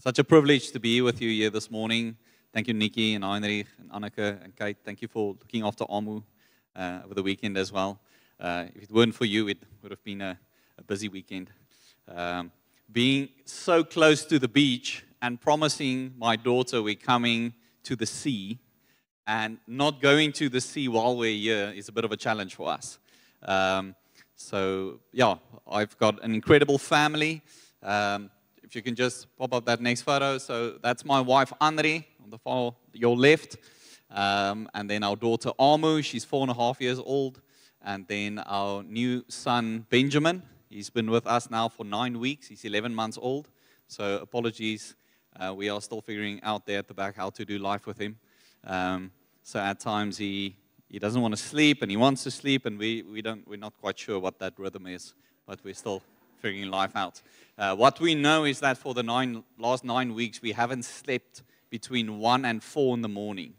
Such a privilege to be with you here this morning. Thank you, Nikki and Heinrich and Anneke and Kate. Thank you for looking after Amu over the weekend as well. If it weren't for you, it would have been a busy weekend. Being so close to the beach and promising my daughter we're coming to the sea and not going to the sea while we're here is a bit of a challenge for us. So, I've got an incredible family. If you can just pop up that next photo. So that's my wife, Andri, on the far your left. And then our daughter, Amu, she's 4.5 years old. And then our new son, Benjamin. He's been with us now for 9 weeks. He's 11 months old. So apologies. We are still figuring out there at the back how to do life with him. So at times he doesn't want to sleep and he wants to sleep. And we're not quite sure what that rhythm is. But we're still figuring life out. What we know is that for the last 9 weeks, we haven't slept between 1 and 4 in the morning.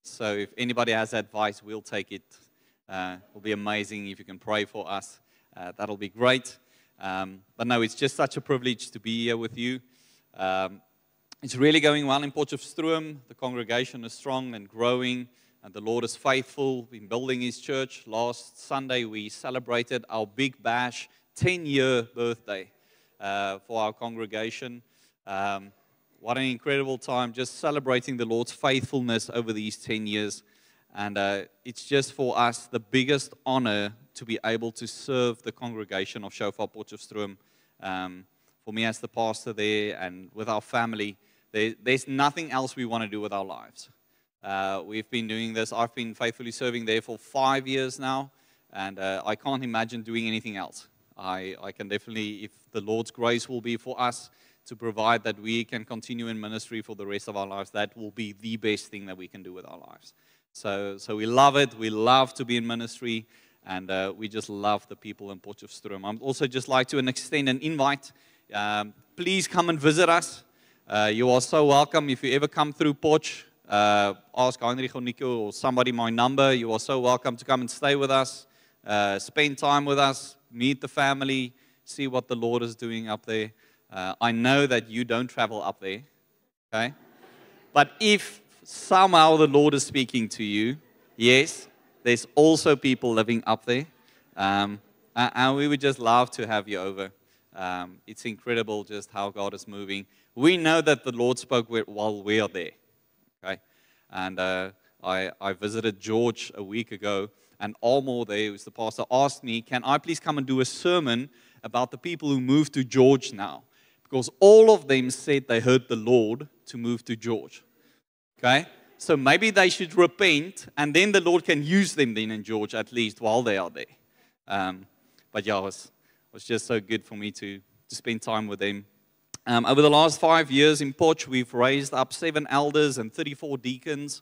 So if anybody has advice, we'll take it. It'll be amazing if you can pray for us. That'll be great. But no, it's just such a privilege to be here with you. It's really going well in Potchefstroom. The congregation is strong and growing, and the Lord is faithful in building His church. Last Sunday, we celebrated our Big Bash 10-year birthday for our congregation. What an incredible time, just celebrating the Lord's faithfulness over these 10 years. And it's just for us the biggest honor to be able to serve the congregation of Shofar Potchefstroom. For me as the pastor there and with our family, there's nothing else we want to do with our lives. We've been doing this. I've been faithfully serving there for 5 years now, and I can't imagine doing anything else. I can definitely, if the Lord's grace will be for us to provide that we can continue in ministry for the rest of our lives, that will be the best thing that we can do with our lives. So we love it. We love to be in ministry, and we just love the people in Potchefstroom. I'd also just like to extend an invite. Please come and visit us. You are so welcome. If you ever come through Potch, ask Heinrich or Nico or somebody my number. You are so welcome to come and stay with us, spend time with us, meet the family, see what the Lord is doing up there. I know that you don't travel up there, okay? But if somehow the Lord is speaking to you, yes, there's also people living up there. And we would just love to have you over. It's incredible just how God is moving. We know that the Lord spoke while we are there, okay? And I visited George a week ago, and Almore there, who's the pastor, asked me, can I please come and do a sermon about the people who moved to George now? Because all of them said they heard the Lord to move to George. Okay? So maybe they should repent, and then the Lord can use them then in George at least while they are there. But yeah, it was just so good for me to spend time with them. Over the last 5 years in Potch, we've raised up 7 elders and 34 deacons.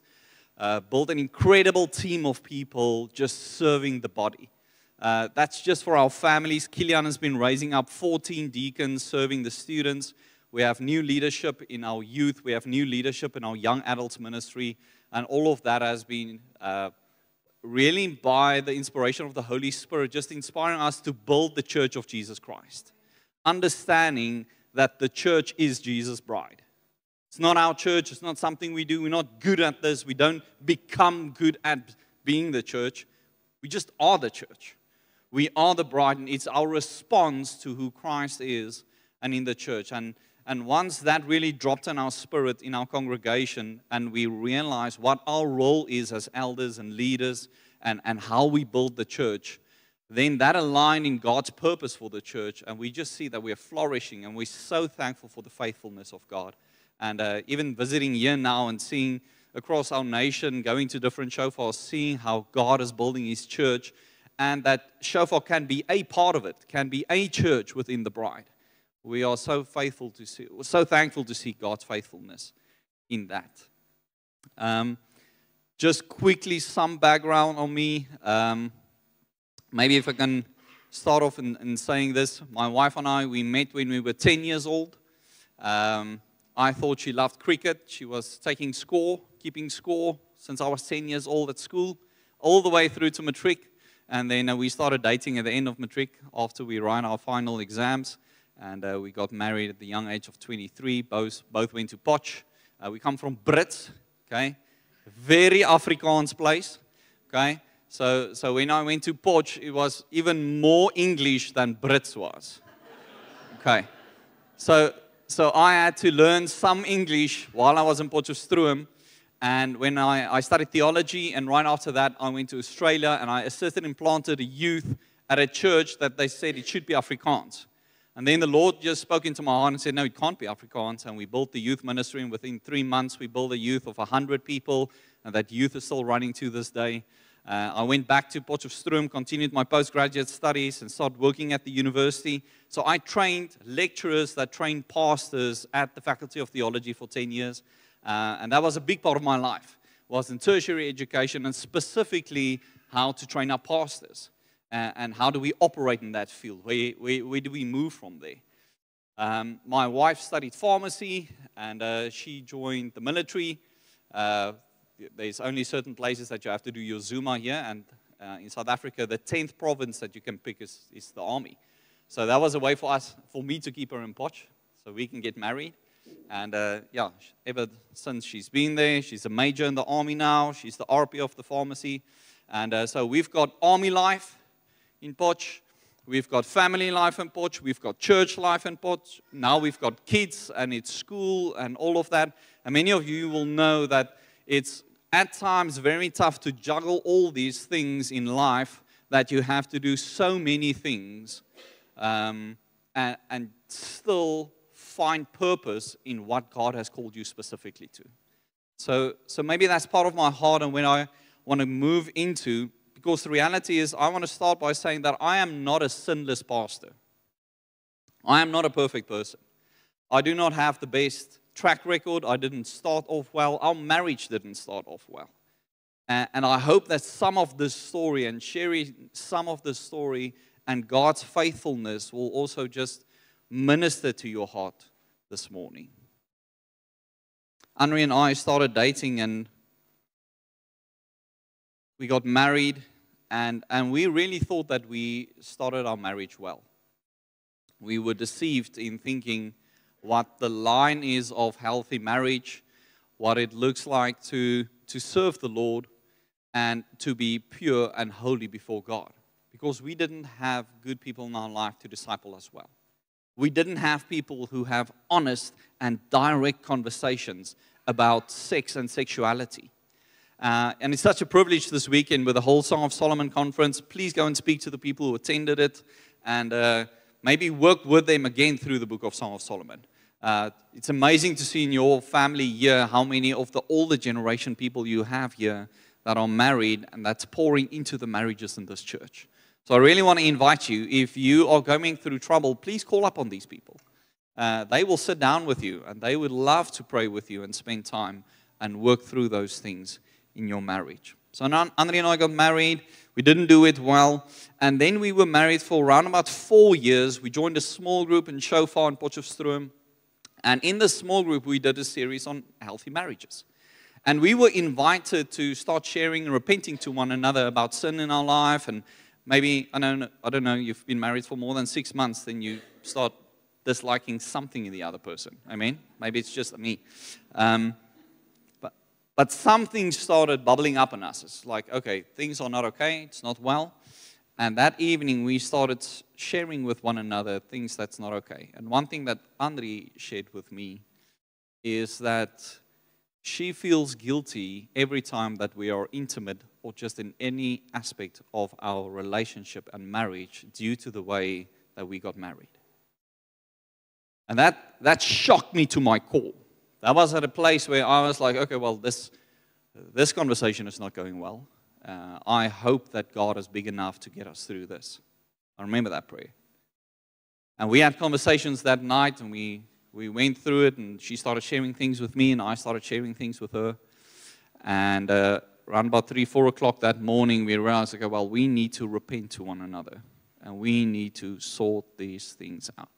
Built an incredible team of people just serving the body. That's just for our families. Kilian has been raising up 14 deacons serving the students. We have new leadership in our youth. We have new leadership in our young adults ministry. And all of that has been really by the inspiration of the Holy Spirit, just inspiring us to build the church of Jesus Christ. Understanding that the church is Jesus' bride. It's not our church. It's not something we do. We're not good at this. We don't become good at being the church. We just are the church. We are the bride, and it's our response to who Christ is and in the church. And once that really dropped in our spirit, in our congregation, and we realized what our role is as elders and leaders and how we build the church, then that aligned in God's purpose for the church, and we just see that we are flourishing, and we're so thankful for the faithfulness of God. And even visiting here now and seeing across our nation, going to different shofars, seeing how God is building His church, and that shofar can be a part of it, can be a church within the bride. We are so thankful to see God's faithfulness in that. Just quickly, some background on me. Maybe if I can start off in saying this. My wife and I, we met when we were 10 years old. I thought she loved cricket. She was keeping score since I was 10 years old at school, all the way through to matric. And then we started dating at the end of matric after we ran our final exams. and we got married at the young age of 23. Both went to Potch. We come from Brits, okay? Very Afrikaans place, okay? So when I went to Potch, it was even more English than Brits was, okay? So I had to learn some English while I was in Potchefstroom. And when I studied theology, and right after that, I went to Australia, and I assisted and planted a youth at a church that they said it should be Afrikaans. And then the Lord just spoke into my heart and said, no, it can't be Afrikaans. And we built the youth ministry, and within 3 months, we built a youth of 100 people, and that youth is still running to this day. I went back to Potchefstroom, continued my postgraduate studies, and started working at the university. So I trained lecturers that trained pastors at the Faculty of Theology for 10 years. And that was a big part of my life, was in tertiary education, and specifically how to train up pastors. And how do we operate in that field? Where do we move from there? My wife studied pharmacy, and she joined the military. There's only certain places that you have to do your Zuma here, and in South Africa, the 10th province that you can pick is the army. So that was a way for me to keep her in Potch, so we can get married. And yeah, ever since she's been there, she's a major in the army now. She's the RP of the pharmacy. And so we've got army life in Potch. We've got family life in Potch. We've got church life in Potch. Now we've got kids, and it's school and all of that. And many of you will know that it's at times very tough to juggle all these things in life, that you have to do so many things and still find purpose in what God has called you specifically to. So maybe that's part of my heart, and when I want to move into, because the reality is, I want to start by saying that I am not a sinless pastor. I am not a perfect person. I do not have the best track record. I didn't start off well. Our marriage didn't start off well. And I hope that some of this story, and sharing some of this story and God's faithfulness, will also just minister to your heart this morning. Henry and I started dating, and we got married, and we really thought that we started our marriage well. We were deceived in thinking what the line is of healthy marriage, what it looks like to serve the Lord and to be pure and holy before God. Because we didn't have good people in our life to disciple us well. We didn't have people who have honest and direct conversations about sex and sexuality. And it's such a privilege this weekend with the whole Song of Solomon conference. Please go and speak to the people who attended it, and maybe work with them again through the book of Song of Solomon. It's amazing to see in your family here how many of the older generation people you have here that are married, and that's pouring into the marriages in this church. So I really want to invite you, if you are going through trouble, please call up on these people. They will sit down with you, and they would love to pray with you and spend time and work through those things in your marriage. So Andre and I got married. We didn't do it well. And then we were married for around about 4 years. We joined a small group in Shofar in Potchefstroom. And in this small group, we did a series on healthy marriages. And we were invited to start sharing and repenting to one another about sin in our life. And maybe, I don't know, you've been married for more than 6 months, then you start disliking something in the other person. Amen? Maybe it's just me. But something started bubbling up in us. It's like, okay, things are not okay. It's not well. And that evening, we started sharing with one another things that's not okay. And one thing that Andre shared with me is that she feels guilty every time that we are intimate or just in any aspect of our relationship and marriage due to the way that we got married. And that shocked me to my core. I was at a place where I was like, okay, well, this conversation is not going well. I hope that God is big enough to get us through this. I remember that prayer. And we had conversations that night, and we went through it, and she started sharing things with me, and I started sharing things with her. And around about 3, 4 o'clock that morning, we realized, okay, well, we need to repent to one another, and we need to sort these things out.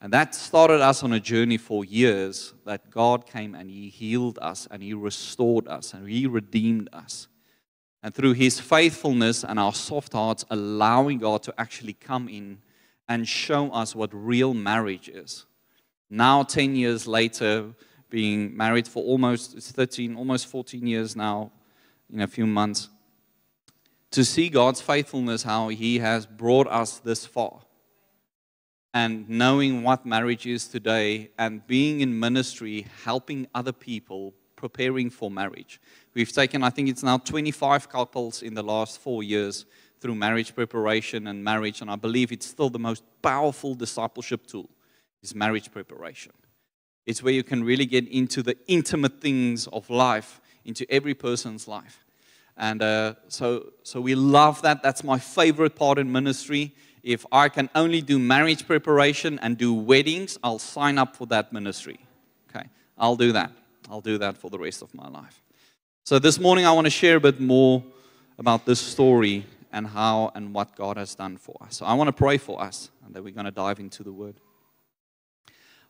And that started us on a journey for years, that God came and He healed us, and He restored us, and He redeemed us. And through His faithfulness and our soft hearts, allowing God to actually come in and show us what real marriage is. Now, 10 years later, being married for almost 14 years now, in a few months, to see God's faithfulness, how He has brought us this far. And knowing what marriage is today and being in ministry, helping other people, preparing for marriage. We've taken, I think it's now 25 couples in the last 4 years through marriage preparation and marriage. And I believe it's still the most powerful discipleship tool, is marriage preparation. It's where you can really get into the intimate things of life, into every person's life. And so we love that. That's my favorite part in ministry. If I can only do marriage preparation and do weddings, I'll sign up for that ministry. Okay, I'll do that. I'll do that for the rest of my life. So this morning I want to share a bit more about this story and how and what God has done for us. So I want to pray for us, and then we're going to dive into the Word.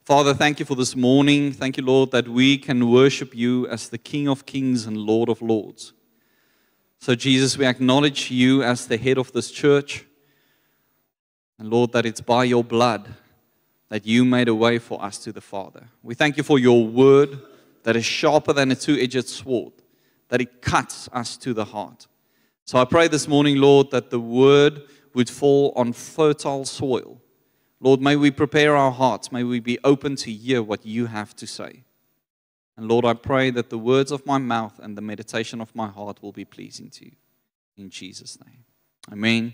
Father, thank you for this morning. Thank you, Lord, that we can worship you as the King of Kings and Lord of Lords. So Jesus, we acknowledge you as the head of this church. And Lord, that it's by your blood that you made a way for us to the Father. We thank you for your word that is sharper than a two-edged sword, that it cuts us to the heart. So I pray this morning, Lord, that the word would fall on fertile soil. Lord, may we prepare our hearts. May we be open to hear what you have to say. And Lord, I pray that the words of my mouth and the meditation of my heart will be pleasing to you. In Jesus' name. Amen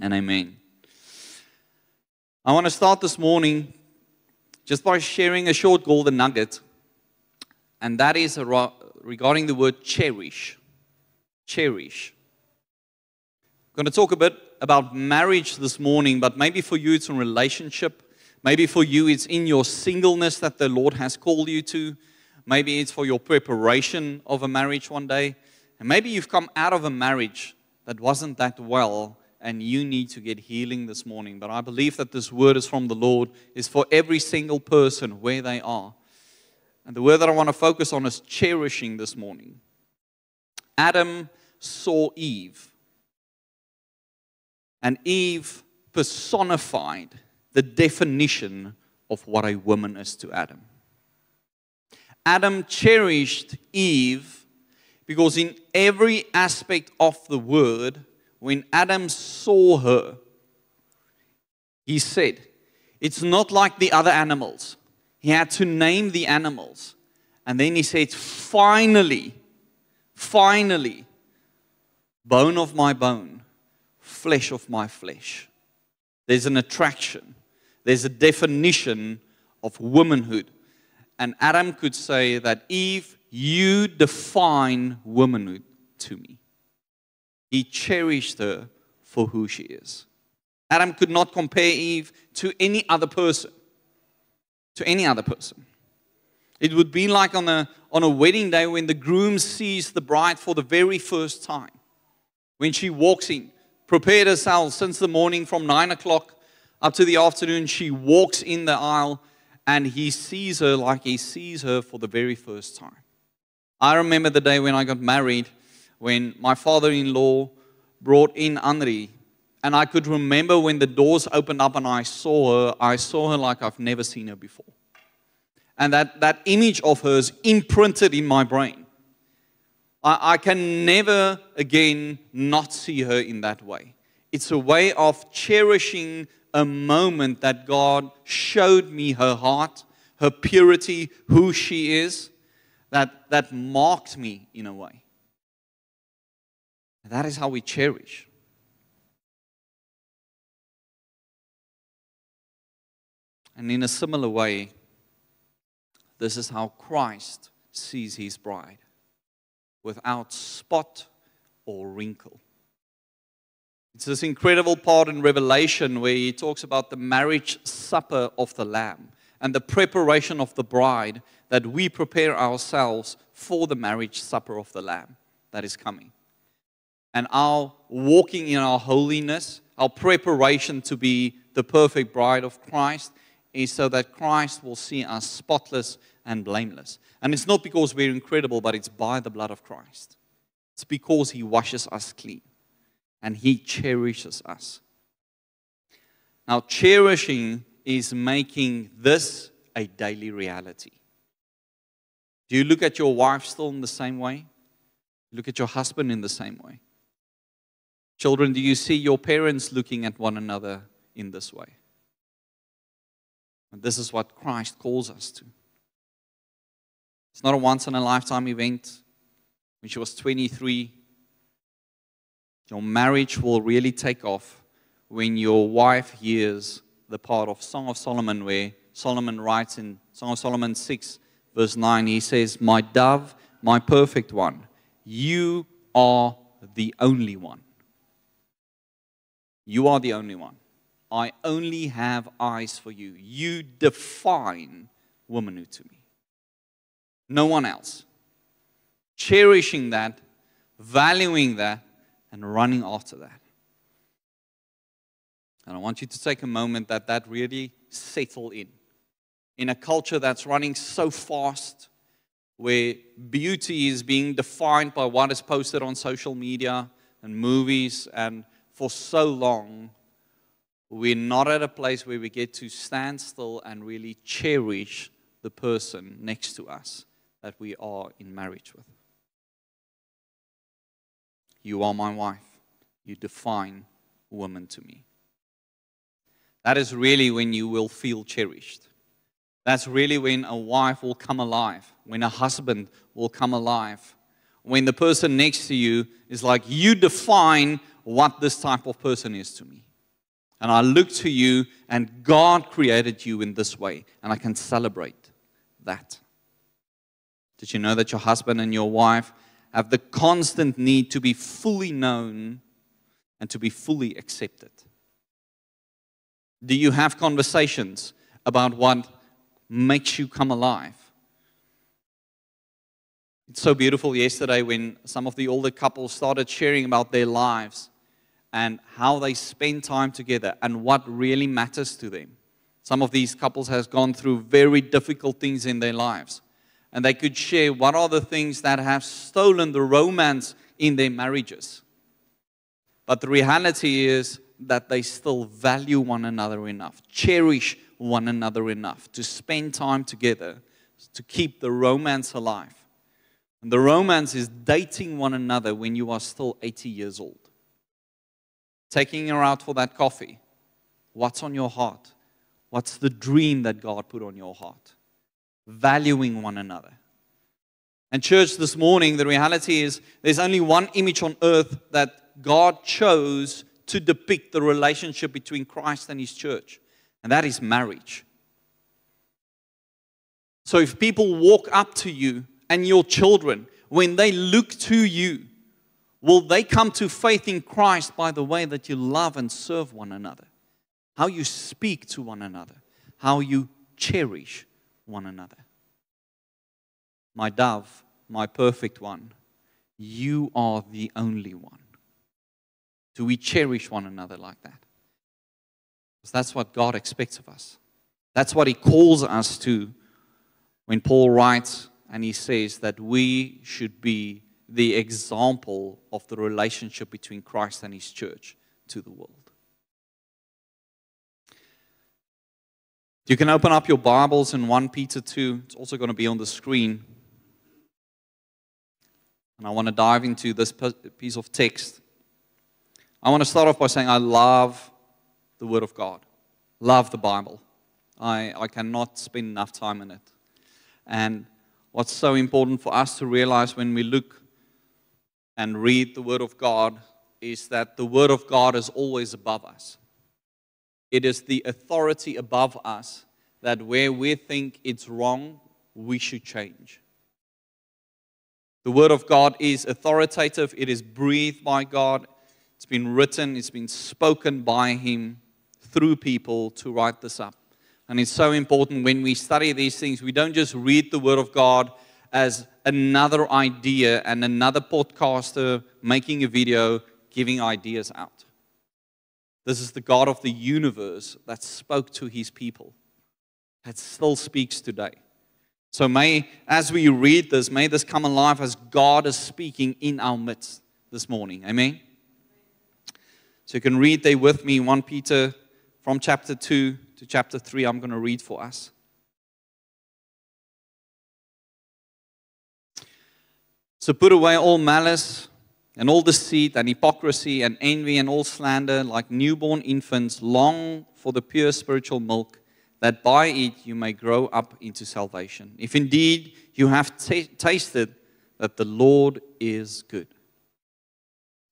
and amen. I want to start this morning just by sharing a short golden nugget, and that is regarding the word cherish. Cherish. I'm going to talk a bit about marriage this morning, but maybe for you it's a relationship. Maybe for you it's in your singleness that the Lord has called you to. Maybe it's for your preparation of a marriage one day. And maybe you've come out of a marriage that wasn't that well, and you need to get healing this morning. But I believe that this word is from the Lord, is for every single person where they are. And the word that I want to focus on is cherishing this morning. Adam saw Eve. And Eve personified the definition of what a woman is to Adam. Adam cherished Eve because in every aspect of the word, when Adam saw her, he said, it's not like the other animals. He had to name the animals. And then he said, finally, bone of my bone, flesh of my flesh. There's an attraction. There's a definition of womanhood. And Adam could say that, Eve, you define womanhood to me. He cherished her for who she is. Adam could not compare Eve to any other person. To any other person. It would be like on a wedding day when the groom sees the bride for the very first time. When she walks in, prepared herself since the morning from 9 o'clock up to the afternoon, she walks in the aisle and he sees her like he sees her for the very first time. I remember the day when I got married, when my father-in-law brought in Anri, and I could remember when the doors opened up and I saw her like I've never seen her before. And that image of her is imprinted in my brain. I can never again not see her in that way. It's a way of cherishing a moment that God showed me her heart, her purity, who she is, that marked me in a way. And that is how we cherish. And in a similar way, this is how Christ sees his bride, without spot or wrinkle. It's this incredible part in Revelation where he talks about the marriage supper of the Lamb and the preparation of the bride, that we prepare ourselves for the marriage supper of the Lamb that is coming. And our walking in our holiness, our preparation to be the perfect bride of Christ, is so that Christ will see us spotless and blameless. And it's not because we're incredible, but it's by the blood of Christ. It's because he washes us clean and he cherishes us. Now, cherishing is making this a daily reality. Do you look at your wife still in the same way? Look at your husband in the same way? Children, do you see your parents looking at one another in this way? And this is what Christ calls us to. It's not a once-in-a-lifetime event. When she was 23, your marriage will really take off when your wife hears the part of Song of Solomon where Solomon writes in Song of Solomon 6, verse 9, he says, "My dove, my perfect one, you are the only one. You are the only one. I only have eyes for you. You define womanhood to me. No one else." Cherishing that, valuing that, and running after that. And I want you to take a moment that really settle in. In a culture that's running so fast, where beauty is being defined by what is posted on social media and movies, and for so long, we're not at a place where we get to stand still and really cherish the person next to us that we are in marriage with. You are my wife. You define woman to me. That is really when you will feel cherished. That's really when a wife will come alive, when a husband will come alive, when the person next to you is like, you define what this type of person is to me. And I look to you, and God created you in this way, and I can celebrate that. Did you know that your husband and your wife have the constant need to be fully known and to be fully accepted? Do you have conversations about what makes you come alive? It's so beautiful yesterday when some of the older couples started sharing about their lives and how they spend time together and what really matters to them. Some of these couples has gone through very difficult things in their lives. And they could share what are the things that have stolen the romance in their marriages. But the reality is that they still value one another enough, cherish one another enough to spend time together to keep the romance alive. And the romance is dating one another when you are still 80 years old. Taking her out for that coffee. What's on your heart? What's the dream that God put on your heart? Valuing one another. And church, this morning, the reality is there's only one image on earth that God chose to depict the relationship between Christ and His church. And that is marriage. So if people walk up to you and your children, when they look to you, will they come to faith in Christ by the way that you love and serve one another? How you speak to one another? How you cherish one another? My dove, my perfect one, you are the only one. Do we cherish one another like that? Because that's what God expects of us. That's what He calls us to when Paul writes and he says that we should be the example of the relationship between Christ and His church to the world. You can open up your Bibles in 1 Peter 2. It's also going to be on the screen. And I want to dive into this piece of text. I want to start off by saying I love the Word of God. Love the Bible. I cannot spend enough time in it. And what's so important for us to realize when we look and read the Word of God is that the Word of God is always above us. It is the authority above us that where we think it's wrong, we should change. The Word of God is authoritative. It is breathed by God. It's been written. It's been spoken by Him through people to write this up. And it's so important when we study these things, we don't just read the Word of God as another idea and another podcaster making a video giving ideas out. This is the God of the universe that spoke to His people, that still speaks today. So may, as we read this, may this come alive as God is speaking in our midst this morning. Amen? So you can read there with me 1 Peter from chapter 2 to chapter 3, I'm going to read for us. So put away all malice and all deceit and hypocrisy and envy and all slander. Like newborn infants, long for the pure spiritual milk, that by it you may grow up into salvation. If indeed you have tasted that the Lord is good.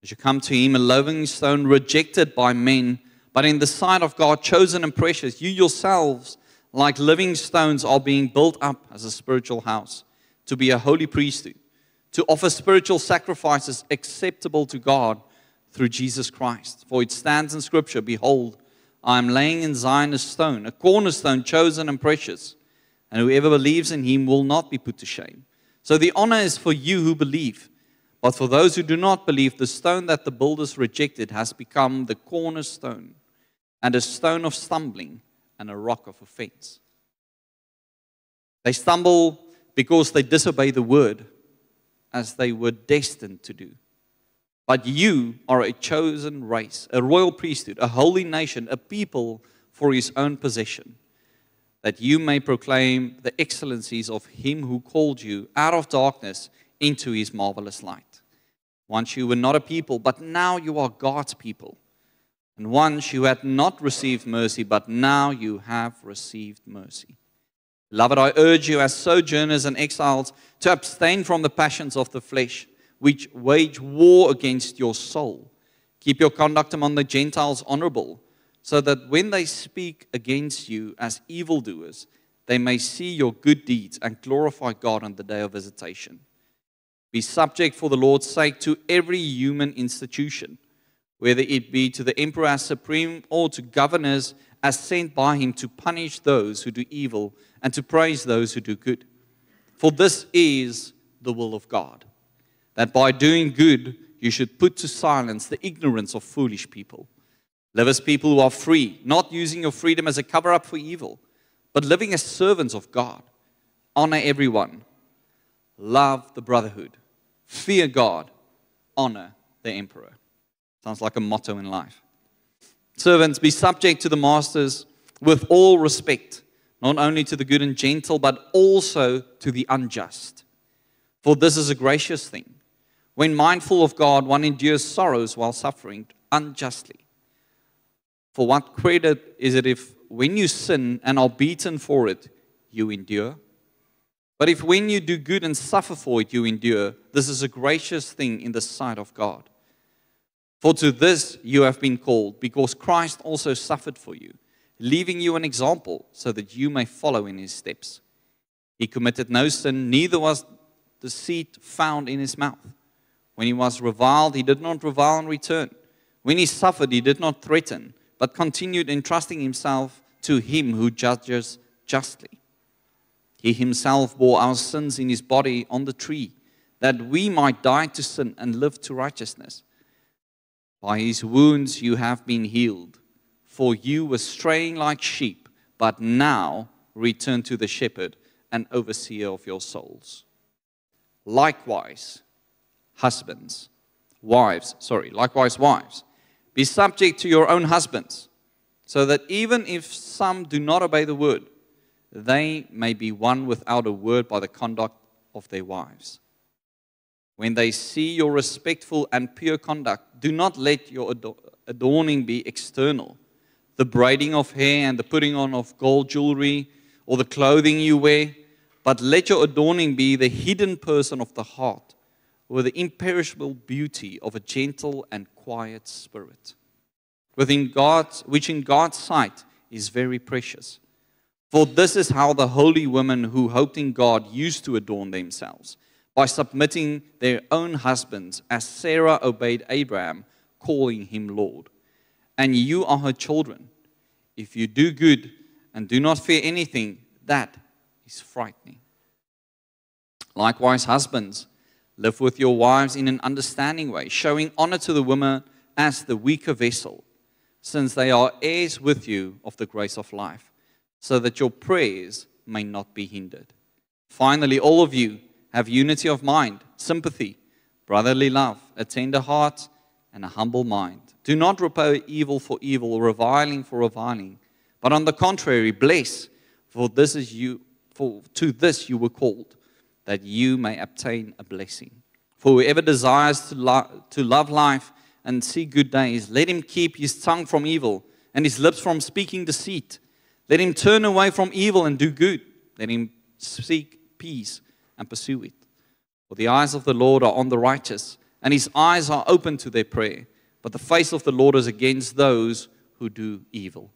As you come to him, a living stone rejected by men, but in the sight of God chosen and precious, you yourselves, like living stones, are being built up as a spiritual house, to be a holy priesthood, to offer spiritual sacrifices acceptable to God through Jesus Christ. For it stands in Scripture, behold, I am laying in Zion a stone, a cornerstone chosen and precious, and whoever believes in him will not be put to shame. So the honor is for you who believe. But for those who do not believe, the stone that the builders rejected has become the cornerstone, and a stone of stumbling and a rock of offense. They stumble because they disobey the word, as they were destined to do. But you are a chosen race, a royal priesthood, a holy nation, a people for his own possession, that you may proclaim the excellencies of him who called you out of darkness into his marvelous light. Once you were not a people, but now you are God's people. And once you had not received mercy, but now you have received mercy. Beloved, I urge you as sojourners and exiles to abstain from the passions of the flesh, which wage war against your soul. Keep your conduct among the Gentiles honorable, so that when they speak against you as evildoers, they may see your good deeds and glorify God on the day of visitation. Be subject for the Lord's sake to every human institution, whether it be to the emperor as supreme or to governors as sent by him to punish those who do evil and to praise those who do good. For this is the will of God, that by doing good you should put to silence the ignorance of foolish people. Live as people who are free, not using your freedom as a cover-up for evil, but living as servants of God. Honor everyone. Love the brotherhood. Fear God. Honor the emperor. Sounds like a motto in life. Servants, be subject to the masters with all respect, not only to the good and gentle, but also to the unjust. For this is a gracious thing. When mindful of God, one endures sorrows while suffering unjustly. For what credit is it if when you sin and are beaten for it, you endure? But if when you do good and suffer for it, you endure, this is a gracious thing in the sight of God. For to this you have been called, because Christ also suffered for you, leaving you an example, so that you may follow in his steps. He committed no sin, neither was deceit found in his mouth. When he was reviled, he did not revile in return. When he suffered, he did not threaten, but continued entrusting himself to him who judges justly. He himself bore our sins in his body on the tree, that we might die to sin and live to righteousness. By his wounds you have been healed, for you were straying like sheep, but now return to the shepherd and overseer of your souls. Likewise, wives, be subject to your own husbands, so that even if some do not obey the word, they may be won without a word by the conduct of their wives. When they see your respectful and pure conduct, do not let your adorning be external, the braiding of hair and the putting on of gold jewelry, or the clothing you wear, but let your adorning be the hidden person of the heart, with the imperishable beauty of a gentle and quiet spirit, which in God's sight is very precious. For this is how the holy women who hoped in God used to adorn themselves, by submitting their own husbands, as Sarah obeyed Abraham, calling him Lord. And you are her children, if you do good and do not fear anything, that is frightening. Likewise, husbands, live with your wives in an understanding way, showing honor to the woman as the weaker vessel, since they are heirs with you of the grace of life, so that your prayers may not be hindered. Finally, all of you have unity of mind, sympathy, brotherly love, a tender heart, and a humble mind. Do not repay evil for evil, or reviling for reviling, but on the contrary, bless, for to this you were called, that you may obtain a blessing. For whoever desires to love life and see good days, let him keep his tongue from evil and his lips from speaking deceit. Let him turn away from evil and do good. Let him seek peace and pursue it. For the eyes of the Lord are on the righteous, and his eyes are open to their prayer. But the face of the Lord is against those who do evil.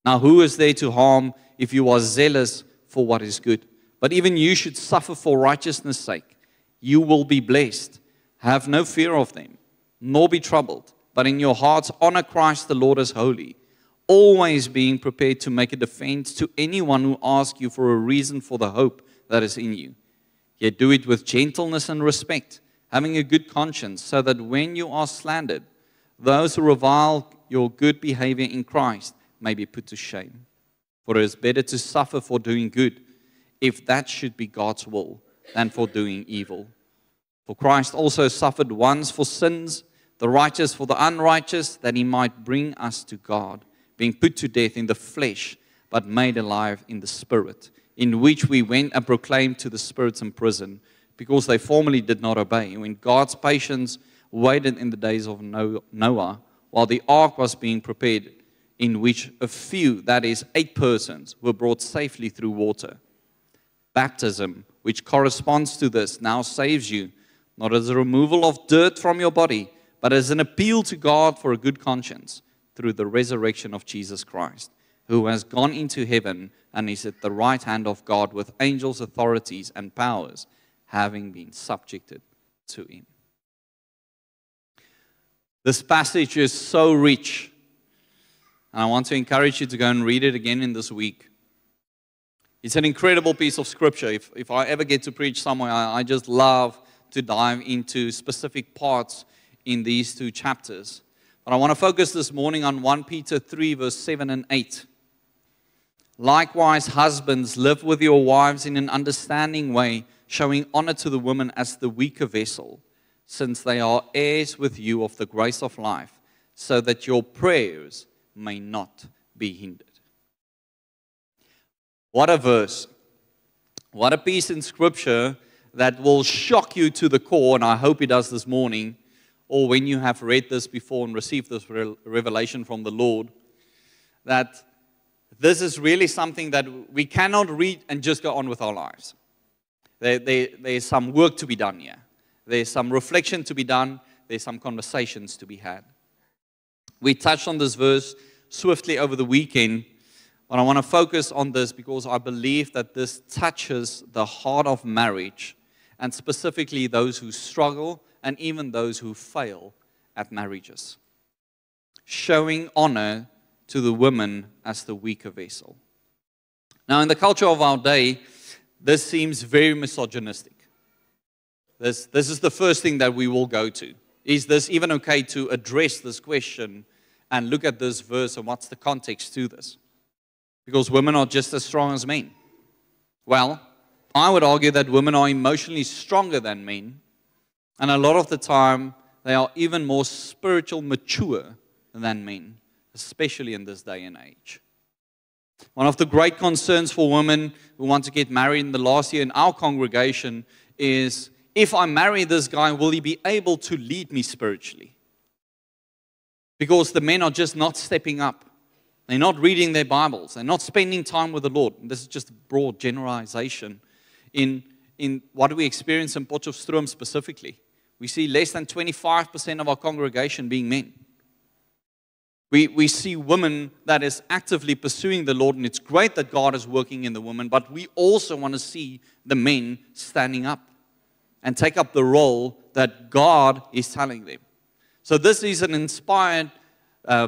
Now who is there to harm if you are zealous for what is good? But even you should suffer for righteousness' sake. You will be blessed. Have no fear of them, nor be troubled. But in your hearts honor Christ the Lord as holy, always being prepared to make a defense to anyone who asks you for a reason for the hope that is in you. Yet do it with gentleness and respect, having a good conscience, so that when you are slandered, those who revile your good behavior in Christ may be put to shame. For it is better to suffer for doing good, if that should be God's will, than for doing evil. For Christ also suffered once for sins, the righteous for the unrighteous, that he might bring us to God, being put to death in the flesh, but made alive in the Spirit, in which we went and proclaimed to the spirits in prison, because they formerly did not obey, when God's patience waited in the days of Noah, while the ark was being prepared, in which a few, that is, 8 persons, were brought safely through water. Baptism, which corresponds to this, now saves you, not as a removal of dirt from your body, but as an appeal to God for a good conscience, through the resurrection of Jesus Christ, who has gone into heaven and is at the right hand of God with angels, authorities, and powers, having been subjected to him. This passage is so rich, and I want to encourage you to go and read it again in this week. It's an incredible piece of scripture. If I ever get to preach somewhere, I just love to dive into specific parts in these 2 chapters. But I want to focus this morning on 1 Peter 3, verse 7 and 8. Likewise, husbands, live with your wives in an understanding way, showing honor to the woman as the weaker vessel, since they are heirs with you of the grace of life, so that your prayers may not be hindered. What a verse. What a piece in Scripture that will shock you to the core, and I hope it does this morning, or when you have read this before and received this revelation from the Lord, that this is really something that we cannot read and just go on with our lives. There's some work to be done here. There's some reflection to be done. There's some conversations to be had. We touched on this verse swiftly over the weekend, but I want to focus on this because I believe that this touches the heart of marriage, and specifically those who struggle and even those who fail at marriages. Showing honor to the woman as the weaker vessel. Now, in the culture of our day, this seems very misogynistic. This is the first thing that we will go to. Is this even okay to address this question and look at this verse and what's the context to this? Because women are just as strong as men. Well, I would argue that women are emotionally stronger than men, and a lot of the time they are even more spiritual mature than men, especially in this day and age. One of the great concerns for women who want to get married in the last year in our congregation is, if I marry this guy, will he be able to lead me spiritually? Because the men are just not stepping up. They're not reading their Bibles. They're not spending time with the Lord. And this is just a broad generalization. In what do we experience in Potchefstroom specifically? We see less than 25% of our congregation being men. We see women that is actively pursuing the Lord, and it's great that God is working in the woman, but we also want to see the men standing up and take up the role that God is telling them. So this is an inspired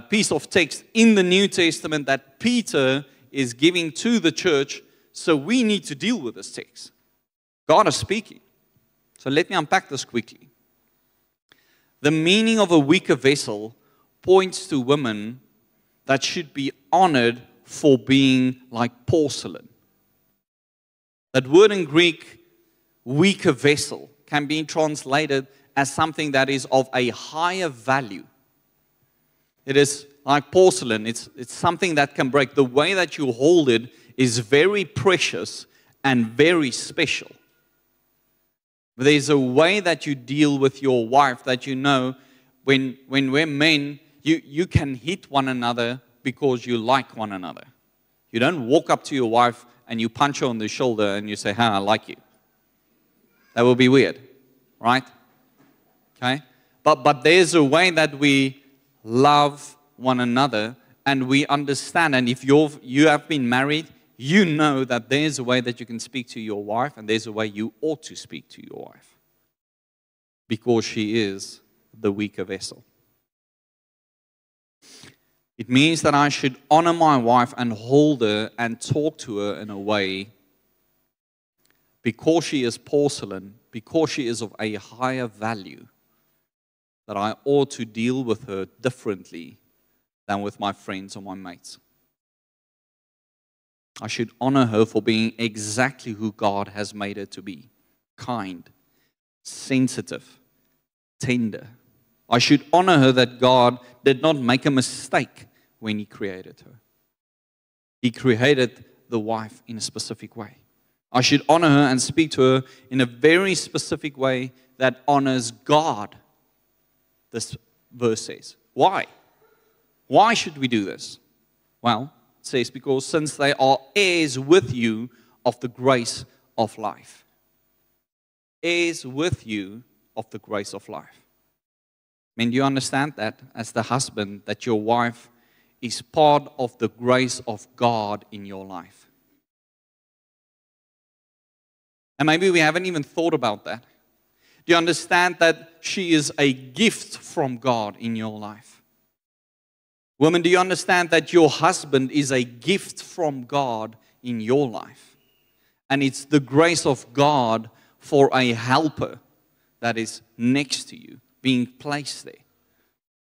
piece of text in the New Testament that Peter is giving to the church, so we need to deal with this text. God is speaking. So let me unpack this quickly. The meaning of a weaker vessel points to women that should be honored for being like porcelain. That word in Greek, weaker vessel, can be translated as something that is of a higher value. It is like porcelain. It's something that can break. The way that you hold it is very precious and very special. But there's a way that you deal with your wife that you know when we're men, you can hit one another because you like one another. You don't walk up to your wife and you punch her on the shoulder and you say, "Huh, I like you." That would be weird, right? Okay? But there's a way that we love one another and we understand. And if you have been married, you know that there's a way that you can speak to your wife and there's a way you ought to speak to your wife because she is the weaker vessel. It means that I should honor my wife and hold her and talk to her in a way because she is porcelain, because she is of a higher value, that I ought to deal with her differently than with my friends or my mates. I should honor her for being exactly who God has made her to be. Kind, sensitive, tender. I should honor her that God did not make a mistake when He created her. He created the wife in a specific way. I should honor her and speak to her in a very specific way that honors God, this verse says. Why? Why should we do this? Well, it says, because since they are heirs with you of the grace of life. Heirs with you of the grace of life. I mean, do you understand that as the husband, that your wife is part of the grace of God in your life? And maybe we haven't even thought about that. Do you understand that she is a gift from God in your life? Women, do you understand that your husband is a gift from God in your life? And it's the grace of God for a helper that is next to you, being placed there.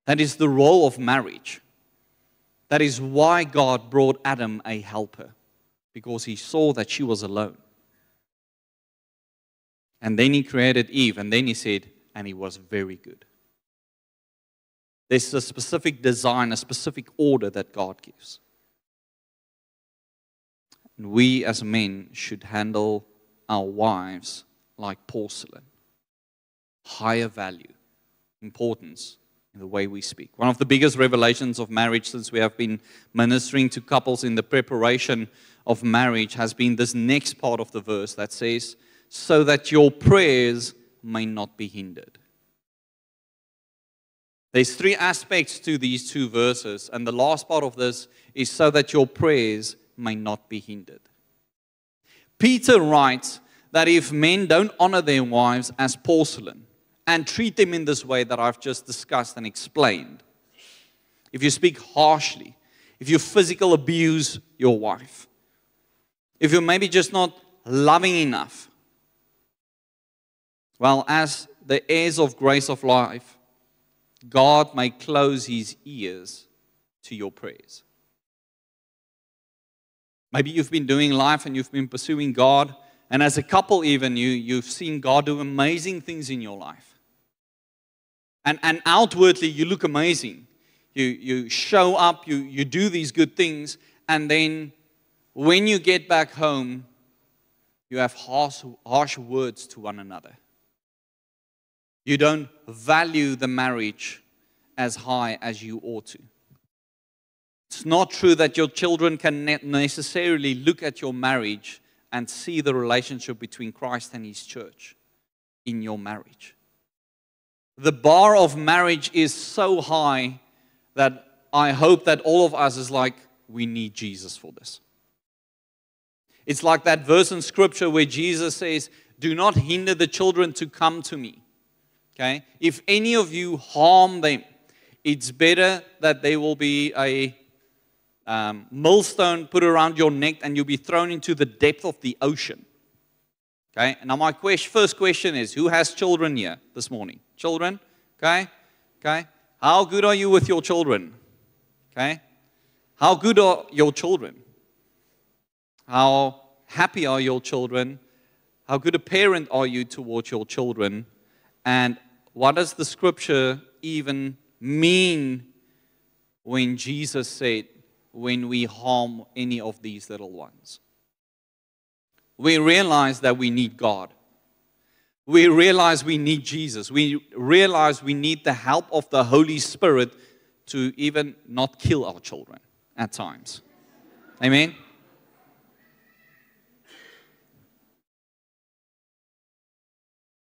That is the role of marriage. That is why God brought Adam a helper, because He saw that she was alone. And then He created Eve, and then He said, and it was very good. There's a specific design, a specific order that God gives. And we as men should handle our wives like porcelain. Higher value, importance in the way we speak. One of the biggest revelations of marriage since we have been ministering to couples in the preparation of marriage has been this next part of the verse that says, so that your prayers may not be hindered. There's three aspects to these two verses, and the last part of this is so that your prayers may not be hindered. Peter writes that if men don't honor their wives as porcelain and treat them in this way that I've just discussed and explained, if you speak harshly, if you physical abuse your wife, if you're maybe just not loving enough, well, as the heirs of grace of life, God may close His ears to your prayers. Maybe you've been doing life and you've been pursuing God, and as a couple even, you've seen God do amazing things in your life. And outwardly, you look amazing. You show up, you do these good things, and then when you get back home, you have harsh words to one another. You don't value the marriage as high as you ought to. It's not true that your children can necessarily look at your marriage and see the relationship between Christ and His church in your marriage. The bar of marriage is so high that I hope that all of us is like, we need Jesus for this. It's like that verse in Scripture where Jesus says, do not hinder the children to come to me. Okay? If any of you harm them, it's better that there will be a millstone put around your neck and you'll be thrown into the depth of the ocean. Okay? And now my first question is, who has children here this morning? Children? Okay? Okay? How good are you with your children? Okay? How good are your children? How happy are your children? How good a parent are you towards your children? And what does the Scripture even mean when Jesus said, when we harm any of these little ones. We realize that we need God. We realize we need Jesus. We realize we need the help of the Holy Spirit to even not kill our children at times. Amen?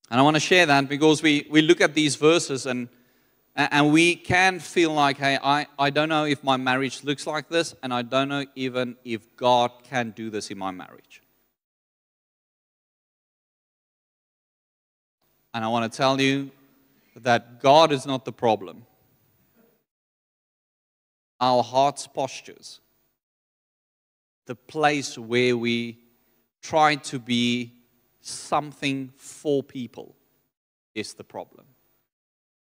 And I want to share that because we look at these verses and we can feel like, hey, I don't know if my marriage looks like this, and I don't know even if God can do this in my marriage. And I want to tell you that God is not the problem. Our heart's postures, the place where we try to be something for people, is the problem.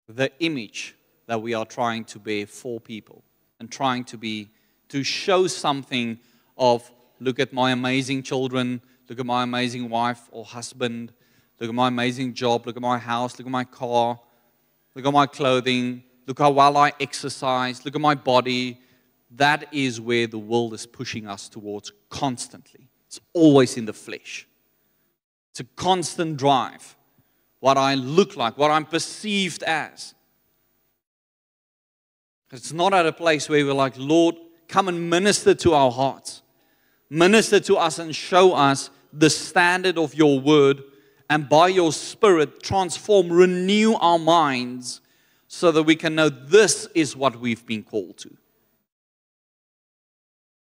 The image that we are trying to bear for people and trying to show something of, look at my amazing children, look at my amazing wife or husband, look at my amazing job, look at my house, look at my car, look at my clothing, look how well I exercise, look at my body. That is where the world is pushing us towards constantly. It's always in the flesh. It's a constant drive. What I look like, what I'm perceived as. It's not at a place where we're like, Lord, come and minister to our hearts. Minister to us and show us the standard of your word. And by your Spirit, transform, renew our minds so that we can know this is what we've been called to.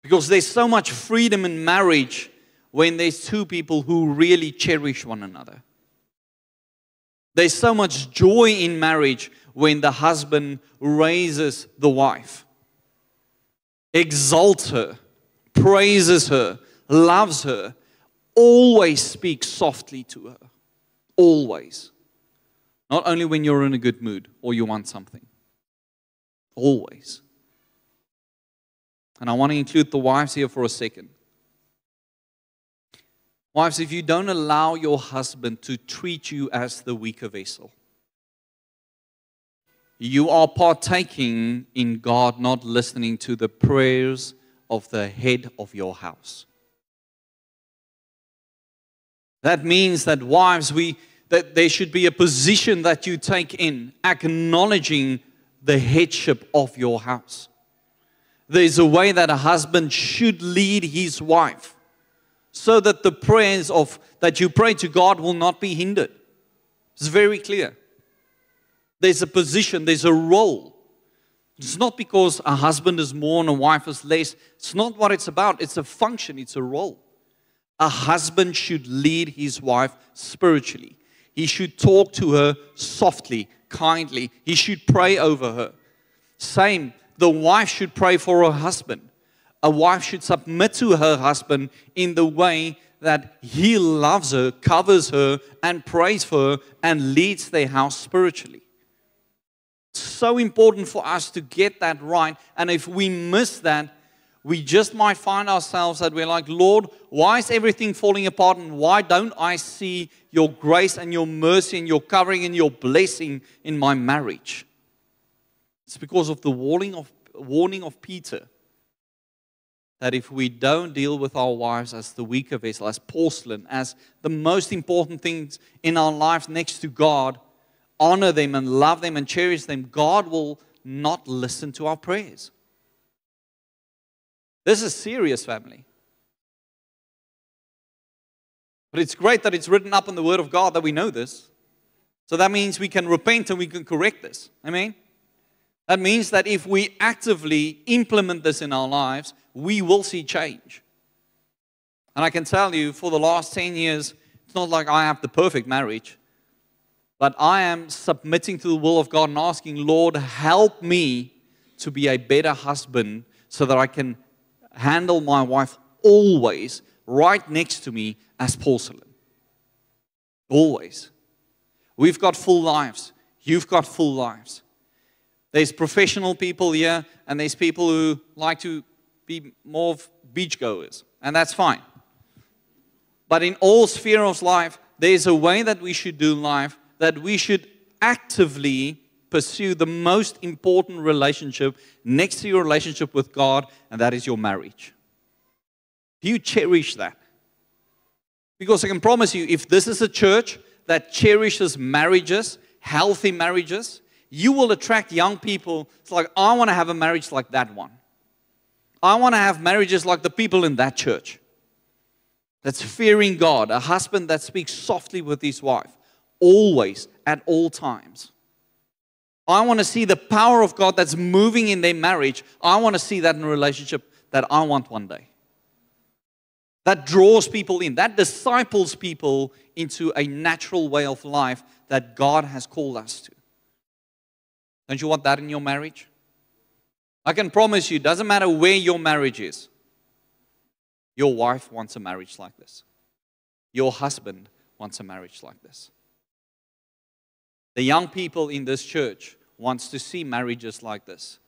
Because there's so much freedom in marriage when there's two people who really cherish one another. There's so much joy in marriage when the husband raises the wife, exalts her, praises her, loves her, always speaks softly to her. Always. Not only when you're in a good mood or you want something. Always. And I want to include the wives here for a second. Wives, if you don't allow your husband to treat you as the weaker vessel, you are partaking in God not listening to the prayers of the head of your house. That means that wives, that there should be a position that you take in, acknowledging the headship of your house. There's a way that a husband should lead his wife so that the prayers that you pray to God will not be hindered. It's very clear. There's a position, there's a role. It's not because a husband is more and a wife is less. It's not what it's about. It's a function, it's a role. A husband should lead his wife spiritually. He should talk to her softly, kindly. He should pray over her. Same, the wife should pray for her husband. A wife should submit to her husband in the way that he loves her, covers her, and prays for her, and leads their house spiritually. It's so important for us to get that right. And if we miss that, we just might find ourselves that we're like, Lord, why is everything falling apart? And why don't I see your grace and your mercy and your covering and your blessing in my marriage? It's because of the warning of Peter. That if we don't deal with our wives as the weaker vessel, as porcelain, as the most important things in our lives next to God, honor them and love them and cherish them, God will not listen to our prayers. This is serious, family. But it's great that it's written up in the Word of God that we know this. So that means we can repent and we can correct this. Amen? That means that if we actively implement this in our lives, we will see change. And I can tell you, for the last 10 years, it's not like I have the perfect marriage, but I am submitting to the will of God and asking, Lord, help me to be a better husband so that I can handle my wife always right next to me as porcelain. Always. We've got full lives. You've got full lives. There's professional people here, and there's people who like to be more of beachgoers, and that's fine. But in all spheres of life, there's a way that we should do life, that we should actively pursue the most important relationship next to your relationship with God, and that is your marriage? Do you cherish that? Because I can promise you, if this is a church that cherishes marriages, healthy marriages, you will attract young people. It's like, I want to have a marriage like that one. I want to have marriages like the people in that church. That's fearing God, a husband that speaks softly with his wife, always, at all times. I want to see the power of God that's moving in their marriage. I want to see that in a relationship that I want one day. That draws people in, that disciples people into a natural way of life that God has called us to. Don't you want that in your marriage? I can promise you, it doesn't matter where your marriage is. Your wife wants a marriage like this. Your husband wants a marriage like this. The young people in this church wants to see marriages like this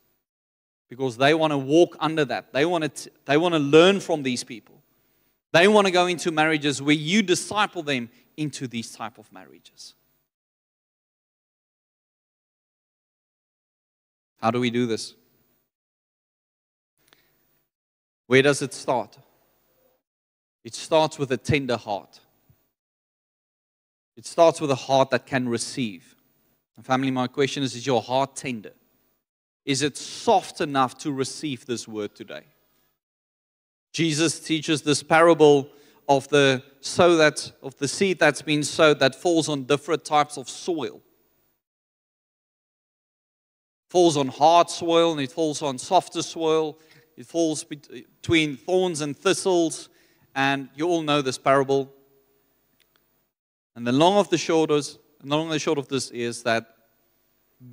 because they want to walk under that. They want to learn from these people. They want to go into marriages where you disciple them into these type of marriages. How do we do this? Where does it start? It starts with a tender heart. It starts with a heart that can receive. And family, my question is your heart tender? Is it soft enough to receive this word today? Jesus teaches this parable of the seed that's been sowed that falls on different types of soil. It falls on hard soil and it falls on softer soil. It falls between thorns and thistles. And you all know this parable. And the long and the short of this is that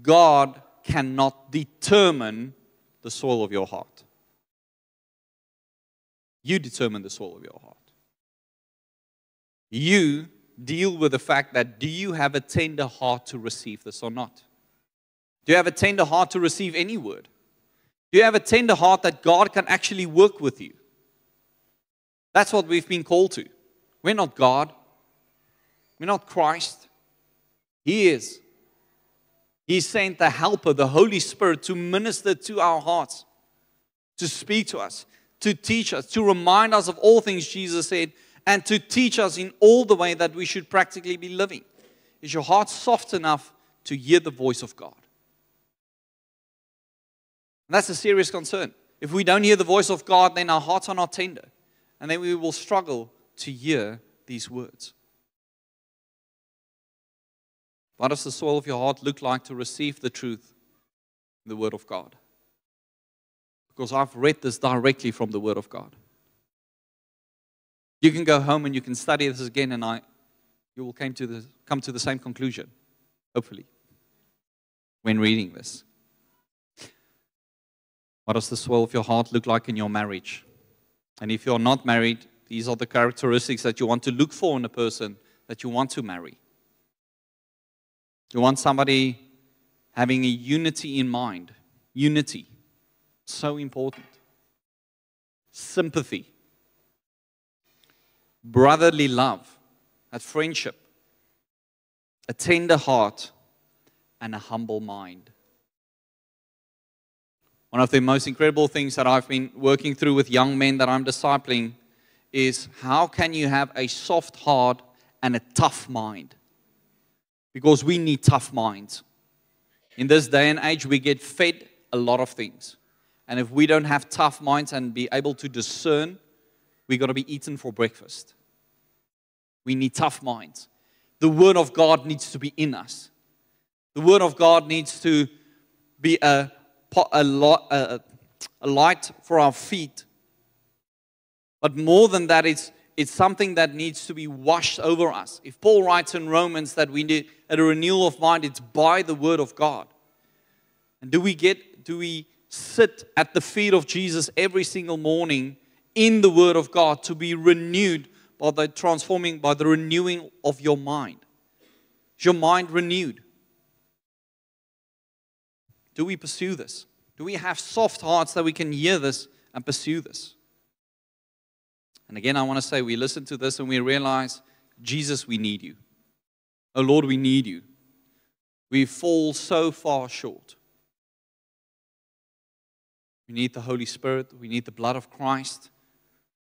God cannot determine the soil of your heart. You determine the soil of your heart. You deal with the fact that do you have a tender heart to receive this or not? Do you have a tender heart to receive any word? Do you have a tender heart that God can actually work with you? That's what we've been called to. We're not God. We're not Christ. He is. He sent the helper, the Holy Spirit, to minister to our hearts, to speak to us, to teach us, to remind us of all things Jesus said, and to teach us in all the way that we should practically be living. Is your heart soft enough to hear the voice of God? And that's a serious concern. If we don't hear the voice of God, then our hearts are not tender. And then we will struggle to hear these words. What does the soil of your heart look like to receive the truth, the Word of God? Because I've read this directly from the Word of God. You can go home and you can study this again, and you will come to the same conclusion, hopefully, when reading this. What does the soil of your heart look like in your marriage? And if you're not married, these are the characteristics that you want to look for in a person that you want to marry. You want somebody having a unity in mind. Unity. So important. Sympathy. Brotherly love. That friendship. A tender heart. And a humble mind. One of the most incredible things that I've been working through with young men that I'm discipling is how can you have a soft heart and a tough mind? Because we need tough minds. In this day and age, we get fed a lot of things. And if we don't have tough minds and be able to discern, we're going to be eaten for breakfast. We need tough minds. The Word of God needs to be in us. The Word of God needs to be a light for our feet. But more than that, it's something that needs to be washed over us. If Paul writes in Romans that we need a renewal of mind, it's by the Word of God. And do we sit at the feet of Jesus every single morning in the Word of God to be renewed by the renewing of your mind? Is your mind renewed? Do we pursue this? Do we have soft hearts that we can hear this and pursue this? And again, I want to say we listen to this and we realize, Jesus, we need you. Oh Lord, we need you. We fall so far short. We need the Holy Spirit. We need the blood of Christ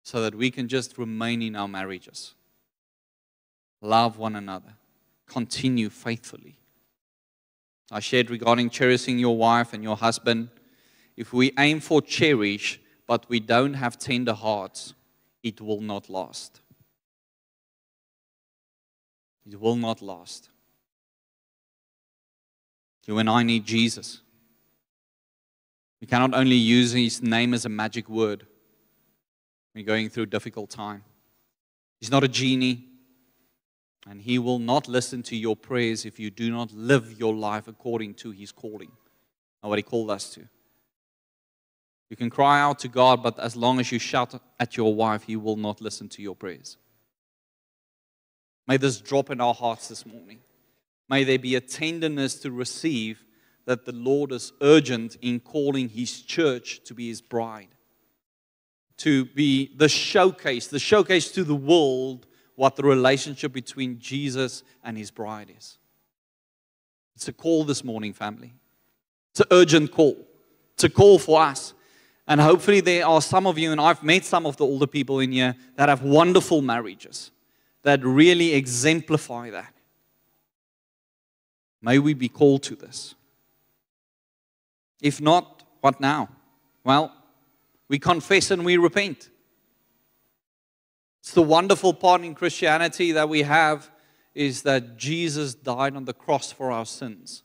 so that we can just remain in our marriages. Love one another. Continue faithfully. I shared regarding cherishing your wife and your husband. If we aim for cherish, but we don't have tender hearts, it will not last. It will not last. You and I need Jesus. We cannot only use His name as a magic word when we're going through a difficult time. He's not a genie, and He will not listen to your prayers if you do not live your life according to His calling, or what He called us to. You can cry out to God, but as long as you shout at your wife, He will not listen to your prayers. May this drop in our hearts this morning. May there be a tenderness to receive that the Lord is urgent in calling His church to be His bride, to be the showcase to the world what the relationship between Jesus and His bride is. It's a call this morning, family. It's an urgent call. It's a call for us. And hopefully there are some of you, and I've met some of the older people in here, that have wonderful marriages that really exemplify that. May we be called to this. If not, what now? Well, we confess and we repent. It's the wonderful part in Christianity that we have is that Jesus died on the cross for our sins.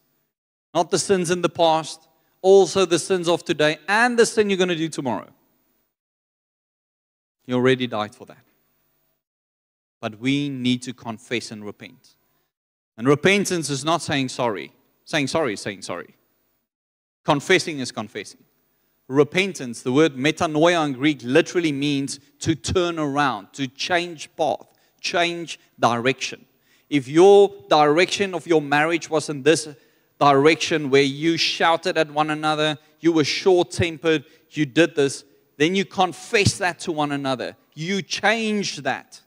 Not the sins in the past, also the sins of today, and the sin you're going to do tomorrow. He already died for that. But we need to confess and repent. And repentance is not saying sorry. Saying sorry is saying sorry. Confessing is confessing. Repentance, the word metanoia in Greek, literally means to turn around, to change path, change direction. If your direction of your marriage was in this direction where you shouted at one another, you were short-tempered, you did this, then you confess that to one another. You change that,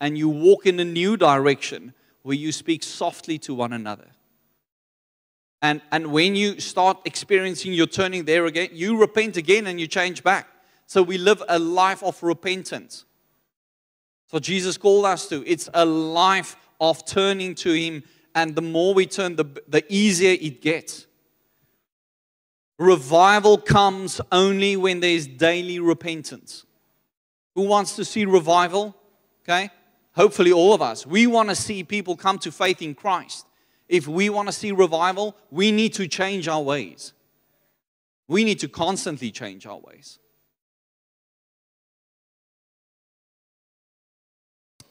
and you walk in a new direction where you speak softly to one another. And when you start experiencing your turning there again, you repent again and you change back. So we live a life of repentance. That's what Jesus called us to. It's a life of turning to Him. And the more we turn, the easier it gets. Revival comes only when there's daily repentance. Who wants to see revival? Okay? Hopefully all of us. We want to see people come to faith in Christ. If we want to see revival, we need to change our ways. We need to constantly change our ways.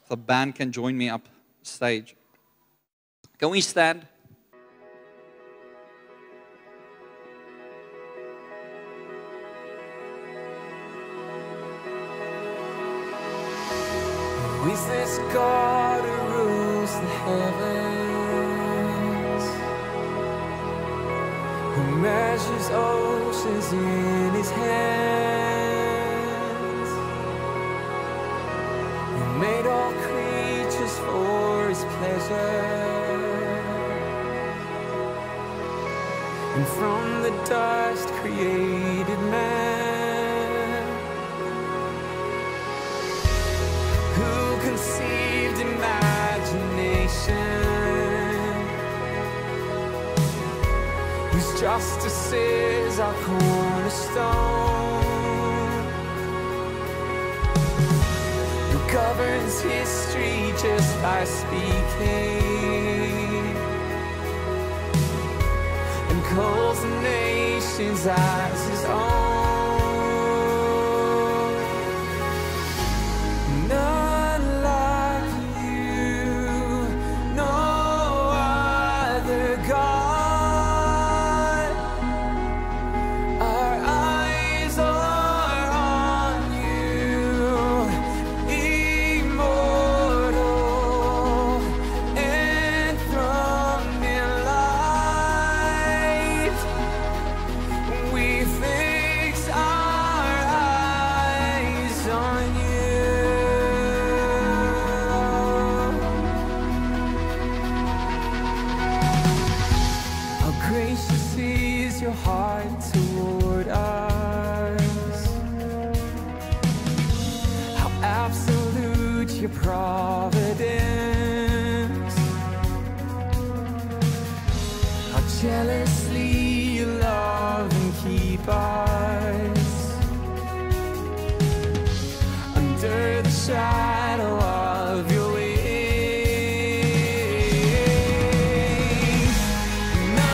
If the band can join me up stage. Can we stand? Who is this God who rules the heavens? Who measures oceans in His hands? Who made all creatures for His pleasure? And from the dust created man? Who conceived imagination? Whose justice is our cornerstone? Who governs history just by speaking? And calls the nations as His own. None like You, no other God. Our eyes are on You, immortal, enthroned in light. We think your providence. How jealously you love and keep us under the shadow